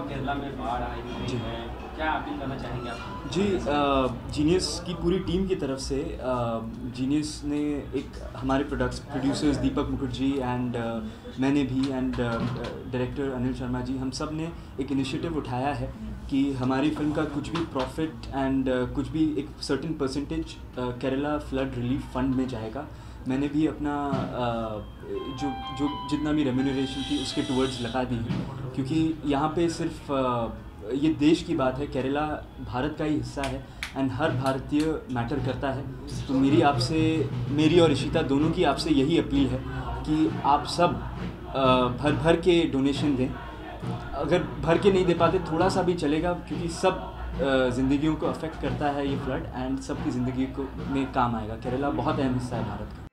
केरला में बाढ़ आई हुई है, क्या अपील करना चाहेंगे आप? जी, जीनियस की पूरी टीम की तरफ से जीनियस ने एक हमारे प्रोड्यूसर्स दीपक मुखर्जी एंड मैंने भी एंड डायरेक्टर अनिल शर्मा जी, हम सब ने एक इनिशिएटिव उठाया है कि हमारी फिल्म का कुछ भी प्रॉफिट एंड कुछ भी एक certain percentage Kerala flood relief fund में जाएगा। मैंने भी अपना जो जो जितना भी रेम्यूनरेशन थी उसके टूवर्ड्स लगा दी है, क्योंकि यहाँ पे सिर्फ ये देश की बात है, केरला भारत का ही हिस्सा है एंड हर भारतीय मैटर करता है। तो मेरी और इशिता दोनों की आपसे यही अपील है कि आप सब भर के डोनेशन दें। अगर भर के नहीं दे पाते थोड़ा सा भी चलेगा, क्योंकि सब ज़िंदगियों को अफेक्ट करता है ये फ्लड एंड सबकी ज़िंदगी को में काम आएगा। केरला बहुत अहम हिस्सा है भारत का।